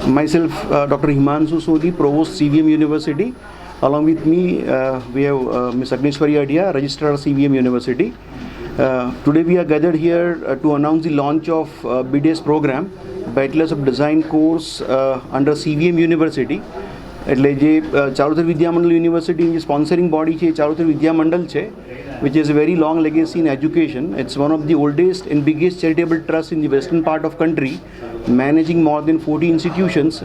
Myself, Dr. Himanshu Sodhi, Provost, CVM University. Along with me, we have Ms. Agneshwari Adia, Registrar, CVM University. Today we are gathered here to announce the launch of BDS program, Bachelors of Design course under CVM University. એટલે જે ચારુતર વિદ્યામંડળ યુનિવર્સિટીની જે sponsoring body છે એ ચારુતર વિદ્યામંડળ છે, which is a very long legacy in education. It's one of the oldest and biggest charitable trusts in the western part of country, managing more than 40 institutions,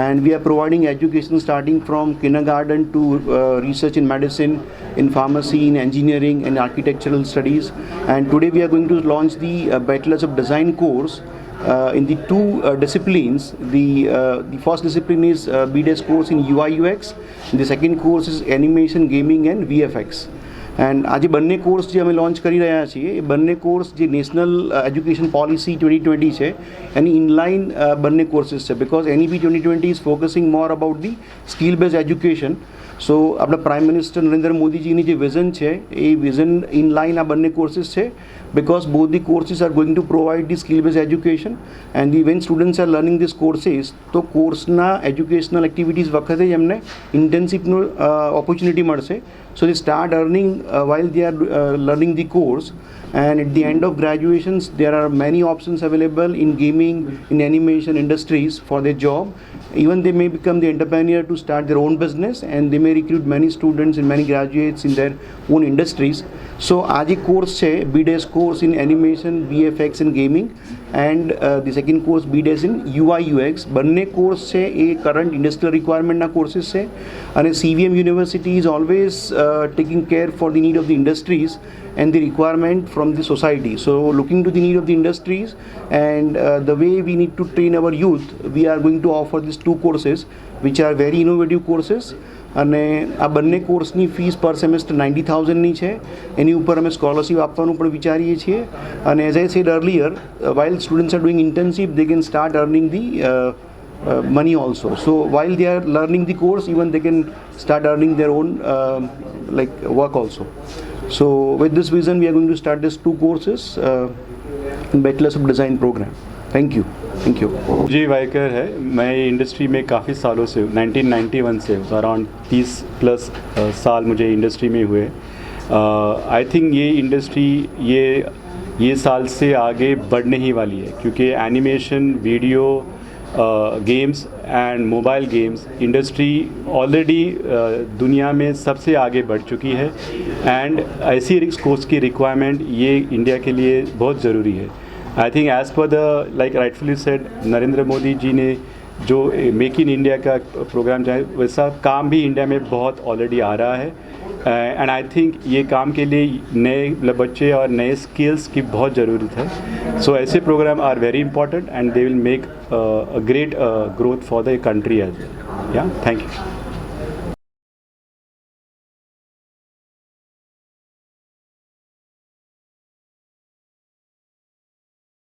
and we are providing education starting from kindergarten to research in medicine, in pharmacy, in engineering and architectural studies. And today we are going to launch the Bachelors of Design course in the two disciplines. The first discipline is BDS course in UI UX. The second course is animation, gaming and VFX. And આજે બંને course જે અમે launch કરી રહ્યા છીએ એ બંને course જે national education policy 2020 છે એની ઇનલાઇન બંને કોર્સીસ છે, because NEP 2020 is focusing more about the skill base education. So આપણા પ્રાઇમ મિનિસ્ટર નરેન્દ્ર મોદીજીની જે વિઝન છે એ વિઝન ઇનલાઇન આ બંને કોર્સીસ છે, because both the courses are going to provide the skill based education, and when students are learning these courses તો કોર્સના educational activities વખતે જ એમને ઇન્ટર્નશીપનો ઓપોર્ચ્યુનિટી મળશે. So they start earning while they are learning the course, and at the end of graduations there are many options available in gaming, in animation industries for their job. Even they may become the entrepreneur to start their own business, and they may recruit many students and many graduates in their own industries. So आज एक course है BDS course in animation, VFX and gaming, and the second course BDS in UI UX. બંને course છે એ current industrial રિક્વાયરમેન્ટના courses છે, અને CVM University is always taking care for the need of the industries and the requirement from the society. So looking to the need of the industries and the way we need to train our youth, we are going to offer these two courses which are very innovative courses. અને આ બંને કોર્સની fees પર semester 90,000ની છે. એની ઉપર અમે scholarship આપવાનું પણ વિચારીએ છીએ. અને as I said earlier, while students are doing internship, they can start earning the money also. So while they are learning the course, even they can start earning their own work also. So with this vision, we are going to start these two courses in Bachelors of Design program. Thank you. Thank you. जी वाइकर है. मैं industry में काफ़ी सालों से 1991 से around 30+ साल मुझे इंडस्ट्री में हुए. आई थिंक ये इंडस्ट्री ये साल से आगे बढ़ने ही वाली है, क्योंकि animation, video games and mobile games industry already दुनिया में सबसे आगे बढ़ चुकी है, एंड ऐसी कोर्स की रिक्वायरमेंट ये इंडिया के लिए बहुत ज़रूरी है. I think as per the like rightfully said, Narendra Modi ji ने जो मेक इन इंडिया का प्रोग्राम चाहे, वैसा काम भी इंडिया में बहुत ऑलरेडी आ रहा है. एंड आई थिंक ये काम के लिए नए बच्चे और नए स्किल्स की बहुत ज़रूरत है. सो ऐसे programme are very important, and they will make a great growth for the country as well. Yeah thank you.